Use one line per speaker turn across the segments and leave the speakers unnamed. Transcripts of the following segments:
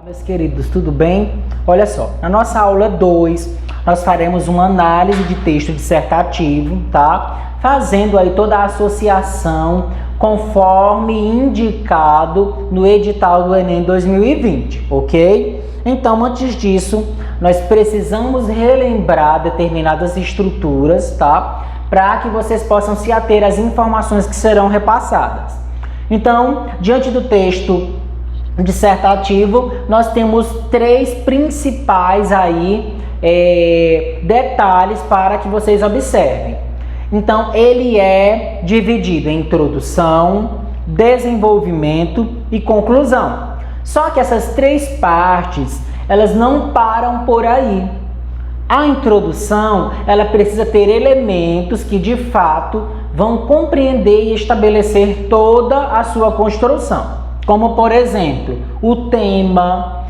Meus queridos, tudo bem? Olha só, na nossa aula 2, nós faremos uma análise de texto dissertativo, tá? Fazendo aí toda a associação conforme indicado no edital do Enem 2020, ok? Então, antes disso, nós precisamos relembrar determinadas estruturas, tá? Para que vocês possam se ater às informações que serão repassadas. Então, diante do texto dissertativo, nós temos três principais aí detalhes para que vocês observem. Então, ele é dividido em introdução, desenvolvimento e conclusão. Só que essas três partes, elas não param por aí. A introdução, ela precisa ter elementos que de fato vão compreender e estabelecer toda a sua construção. Como, por exemplo, o tema,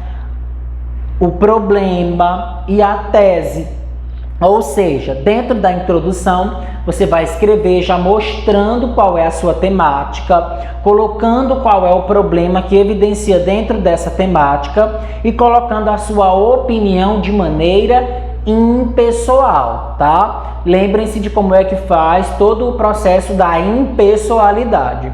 o problema e a tese. Ou seja, dentro da introdução, você vai escrever já mostrando qual é a sua temática, colocando qual é o problema que evidencia dentro dessa temática e colocando a sua opinião de maneira impessoal, tá? Lembrem-se de como é que faz todo o processo da impessoalidade.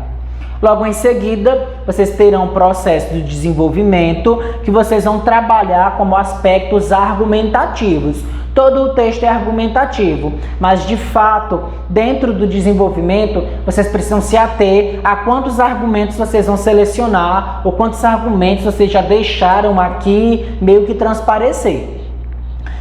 Logo em seguida, vocês terão o processo de desenvolvimento, que vocês vão trabalhar como aspectos argumentativos. Todo o texto é argumentativo, mas de fato, dentro do desenvolvimento, vocês precisam se ater a quantos argumentos vocês vão selecionar, ou quantos argumentos vocês já deixaram aqui meio que transparecer.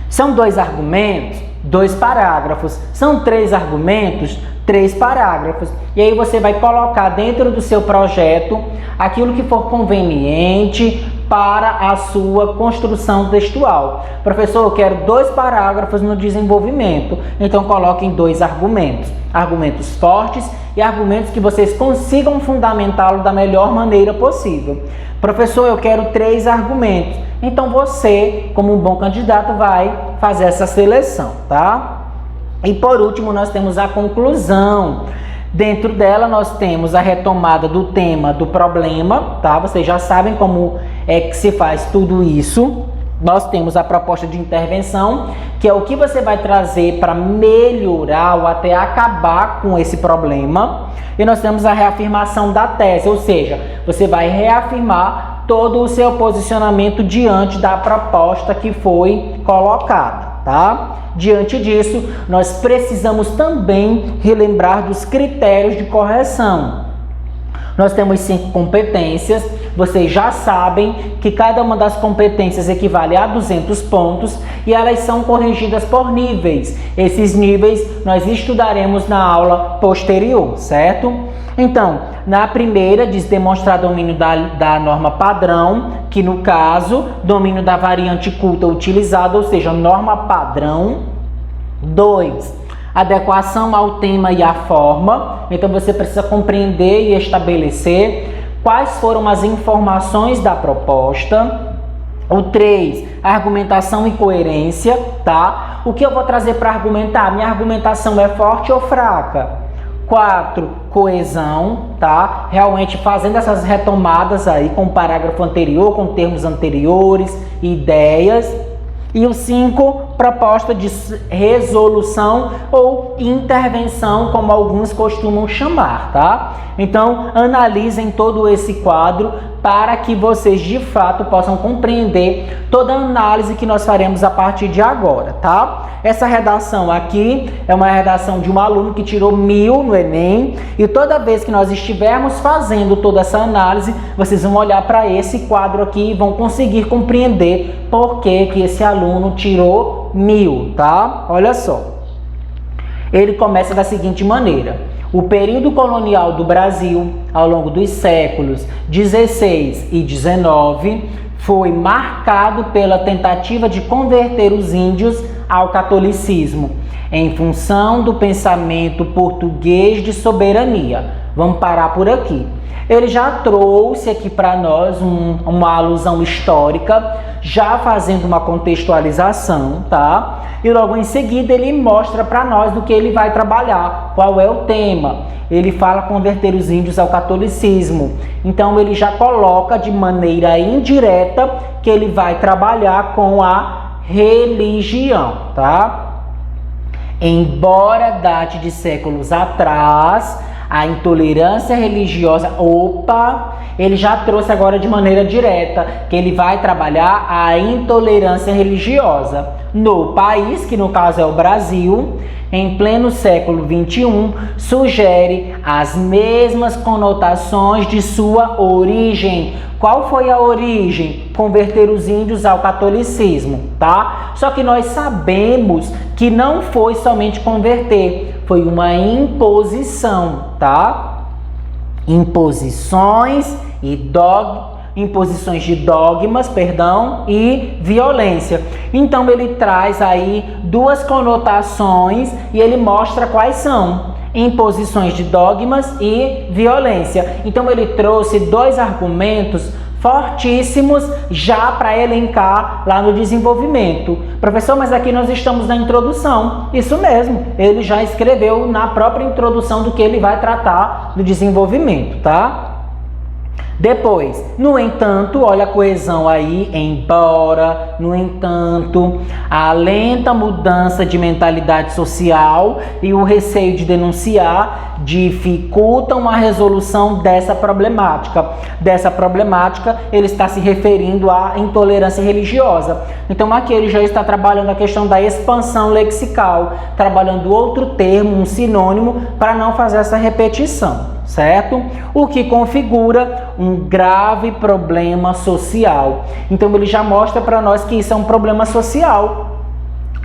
São 2 argumentos, 2 parágrafos. São 3 argumentos, 3 parágrafos. E aí você vai colocar dentro do seu projeto aquilo que for conveniente para a sua construção textual. Professor, eu quero 2 parágrafos no desenvolvimento. Então coloquem 2 argumentos. Argumentos fortes e argumentos que vocês consigam fundamentá-lo da melhor maneira possível. Professor, eu quero 3 argumentos. Então você, como um bom candidato, vai fazer essa seleção, tá? E por último, nós temos a conclusão. Dentro dela, nós temos a retomada do tema do problema, tá? Vocês já sabem como é que se faz tudo isso. Nós temos a proposta de intervenção, que é o que você vai trazer para melhorar ou até acabar com esse problema. E nós temos a reafirmação da tese, ou seja, você vai reafirmar todo o seu posicionamento diante da proposta que foi colocada, tá? Diante disso, nós precisamos também relembrar dos critérios de correção. Nós temos 5 competências, vocês já sabem que cada uma das competências equivale a 200 pontos e elas são corrigidas por níveis. Esses níveis nós estudaremos na aula posterior, certo? Então, na primeira diz demonstrar domínio da norma padrão, que no caso, domínio da variante culta utilizada, ou seja, norma padrão. 2. Adequação ao tema e à forma. Então você precisa compreender e estabelecer quais foram as informações da proposta. O 3, argumentação e coerência, tá? O que eu vou trazer para argumentar? Minha argumentação é forte ou fraca? 4, coesão, tá? Realmente fazendo essas retomadas aí com o parágrafo anterior, com termos anteriores, ideias. E o 5, proposta de resolução ou intervenção, como alguns costumam chamar, tá? Então, analisem todo esse quadro para que vocês de fato possam compreender toda a análise que nós faremos a partir de agora, tá? Essa redação aqui é uma redação de um aluno que tirou 1000 no Enem e toda vez que nós estivermos fazendo toda essa análise, vocês vão olhar para esse quadro aqui e vão conseguir compreender por que esse aluno tirou 1000, tá? Olha só. Ele começa da seguinte maneira: o período colonial do Brasil, ao longo dos séculos 16 e 19, foi marcado pela tentativa de converter os índios ao catolicismo, em função do pensamento português de soberania. Vamos parar por aqui. Ele já trouxe aqui para nós uma alusão histórica, já fazendo uma contextualização, tá? E logo em seguida ele mostra para nós do que ele vai trabalhar, qual é o tema. Ele fala converter os índios ao catolicismo. Então ele já coloca de maneira indireta que ele vai trabalhar com a religião, tá? Embora date de séculos atrás, a intolerância religiosa, ele já trouxe agora de maneira direta que ele vai trabalhar a intolerância religiosa no país, que no caso é o Brasil, em pleno século XXI, sugere as mesmas conotações de sua origem. Qual foi a origem? Converter os índios ao catolicismo, tá? Só que nós sabemos que não foi somente converter, foi uma imposição, tá? Imposições de dogmas, e violência. Então ele traz aí duas conotações e ele mostra quais são: imposições de dogmas e violência. Então ele trouxe dois argumentos fortíssimos já para elencar lá no desenvolvimento. Professor, mas aqui nós estamos na introdução. Isso mesmo, ele já escreveu na própria introdução do que ele vai tratar do desenvolvimento, tá? Depois, no entanto, olha a coesão aí, embora, no entanto, a lenta mudança de mentalidade social e o receio de denunciar dificultam a resolução dessa problemática. Ele está se referindo à intolerância religiosa. Então aqui ele já está trabalhando a questão da expansão lexical, trabalhando outro termo, um sinônimo, para não fazer essa repetição. Certo? O que configura um grave problema social. Então ele já mostra para nós que isso é um problema social.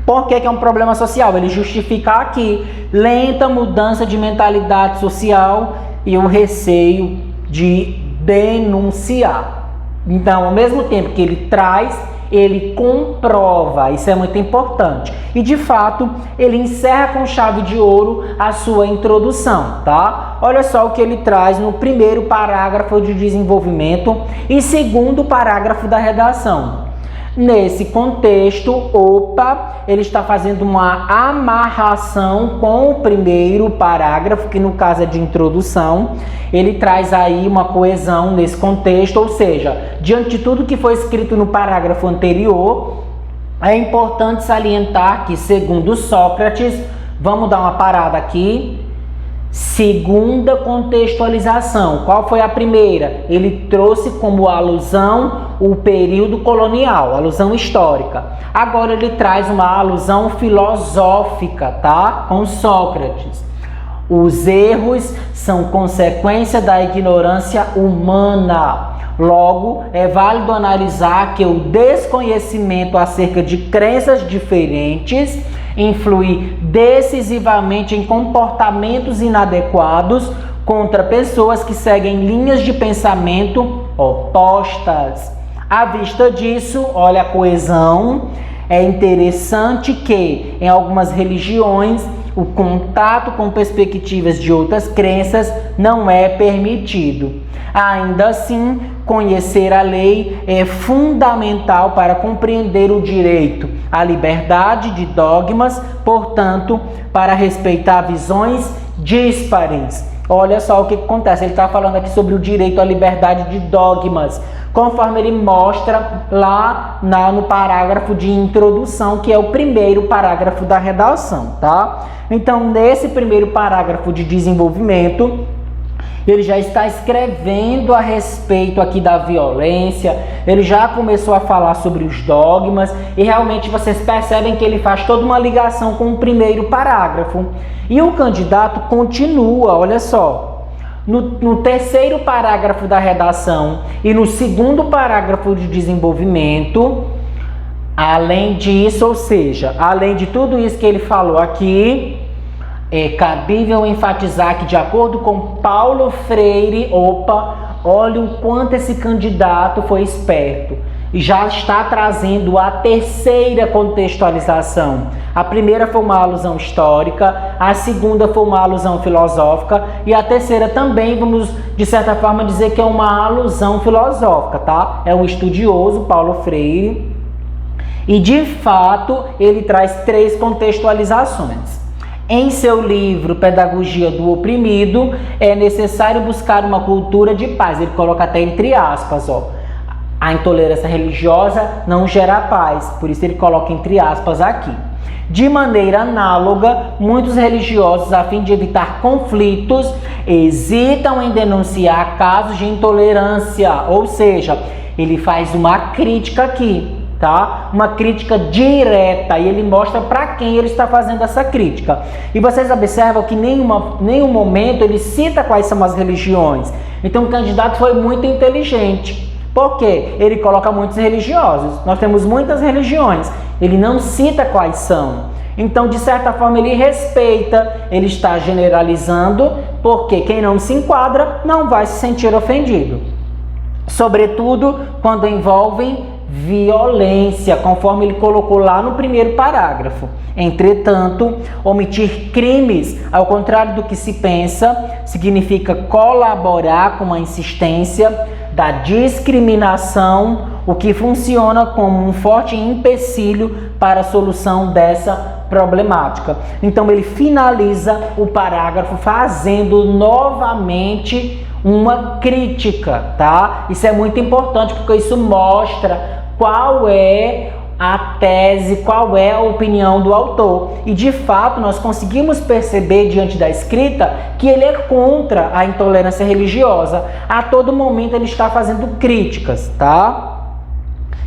Por que é um problema social? Ele justifica aqui lenta mudança de mentalidade social e o receio de denunciar. Então, ao mesmo tempo que ele traz, ele comprova, isso é muito importante. E de fato, ele encerra com chave de ouro a sua introdução, tá? Olha só o que ele traz no primeiro parágrafo de desenvolvimento e segundo parágrafo da redação. Nesse contexto, ele está fazendo uma amarração com o primeiro parágrafo, que no caso é de introdução. Ele traz aí uma coesão nesse contexto, ou seja, diante de tudo que foi escrito no parágrafo anterior, é importante salientar que, segundo Sócrates, vamos dar uma parada aqui. Segunda contextualização. Qual foi a primeira? Ele trouxe como alusão o período colonial, alusão histórica. Agora ele traz uma alusão filosófica, tá? Com Sócrates. Os erros são consequência da ignorância humana. Logo, é válido analisar que o desconhecimento acerca de crenças diferentes influi decisivamente em comportamentos inadequados contra pessoas que seguem linhas de pensamento opostas. À vista disso, olha a coesão. É interessante que, em algumas religiões, o contato com perspectivas de outras crenças não é permitido. Ainda assim, conhecer a lei é fundamental para compreender o direito à liberdade de dogmas, portanto, para respeitar visões díspares. Olha só o que acontece, ele está falando aqui sobre o direito à liberdade de dogmas, conforme ele mostra lá no parágrafo de introdução, que é o primeiro parágrafo da redação, tá? Então, nesse primeiro parágrafo de desenvolvimento, ele já está escrevendo a respeito aqui da violência, ele já começou a falar sobre os dogmas e realmente vocês percebem que ele faz toda uma ligação com o primeiro parágrafo. E o candidato continua, olha só, no terceiro parágrafo da redação e no segundo parágrafo de desenvolvimento, além disso, ou seja, além de tudo isso que ele falou aqui, é cabível enfatizar que, de acordo com Paulo Freire, olha o quanto esse candidato foi esperto. já está trazendo a terceira contextualização. A primeira foi uma alusão histórica, a segunda foi uma alusão filosófica e a terceira também, vamos de certa forma dizer que é uma alusão filosófica, tá? É um estudioso, Paulo Freire, e de fato ele traz 3 contextualizações. Em seu livro Pedagogia do Oprimido, é necessário buscar uma cultura de paz. Ele coloca até entre aspas, ó. A intolerância religiosa não gera paz, por isso ele coloca entre aspas aqui. De maneira análoga, muitos religiosos, a fim de evitar conflitos, hesitam em denunciar casos de intolerância, ou seja, ele faz uma crítica aqui, tá? Uma crítica direta, e ele mostra para quem ele está fazendo essa crítica. E vocês observam que em nenhum momento ele cita quais são as religiões. Então o candidato foi muito inteligente. Por quê? Ele coloca muitos religiosos. Nós temos muitas religiões. Ele não cita quais são. Então, de certa forma, ele respeita, ele está generalizando, porque quem não se enquadra não vai se sentir ofendido. Sobretudo quando envolvem violência, conforme ele colocou lá no primeiro parágrafo. Entretanto, omitir crimes, ao contrário do que se pensa, significa colaborar com a insistência da discriminação, o que funciona como um forte empecilho para a solução dessa problemática. Então ele finaliza o parágrafo fazendo novamente uma crítica, tá? Isso é muito importante porque isso mostra qual é a tese, qual é a opinião do autor. E de fato nós conseguimos perceber diante da escrita que ele é contra a intolerância religiosa. A todo momento ele está fazendo críticas, tá?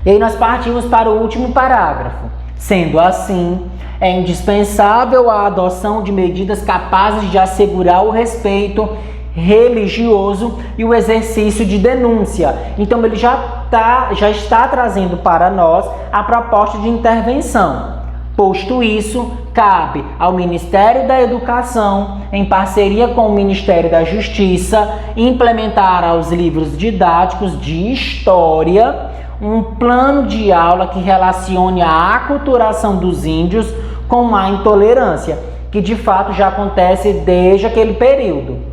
E aí nós partimos para o último parágrafo. Sendo assim, é indispensável a adoção de medidas capazes de assegurar o respeito religioso e o exercício de denúncia. Então ele já está trazendo para nós a proposta de intervenção. Posto isso, cabe ao Ministério da Educação, em parceria com o Ministério da Justiça, implementar aos livros didáticos de história um plano de aula que relacione a aculturação dos índios com a intolerância, que de fato já acontece desde aquele período.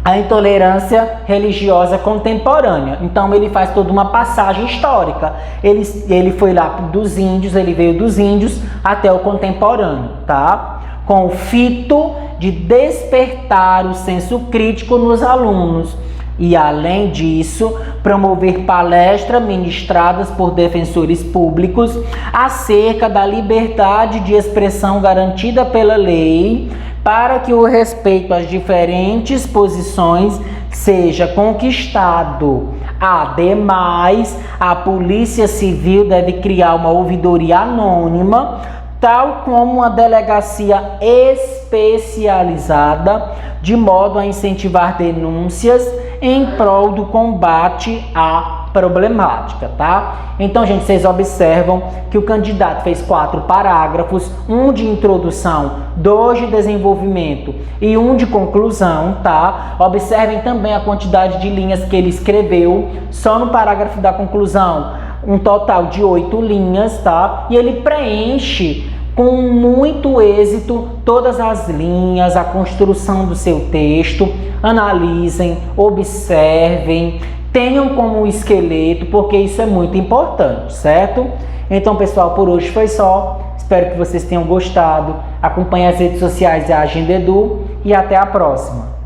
A intolerância religiosa contemporânea. Então ele faz toda uma passagem histórica. Ele foi lá dos índios, ele veio dos índios até o contemporâneo, tá? Com o fito de despertar o senso crítico nos alunos. E além disso, promover palestras ministradas por defensores públicos acerca da liberdade de expressão garantida pela lei, para que o respeito às diferentes posições seja conquistado. Ademais, a Polícia Civil deve criar uma ouvidoria anônima, tal como uma delegacia especializada, de modo a incentivar denúncias em prol do combate à problemática, tá? Então, gente, vocês observam que o candidato fez 4 parágrafos, um de introdução, 2 de desenvolvimento e um de conclusão, tá? Observem também a quantidade de linhas que ele escreveu, só no parágrafo da conclusão, um total de 8 linhas, tá? E ele preenche com muito êxito todas as linhas, a construção do seu texto. Analisem, observem, tenham como esqueleto, porque isso é muito importante, certo? Então, pessoal, por hoje foi só. Espero que vocês tenham gostado. Acompanhe as redes sociais da Agenda Edu e até a próxima.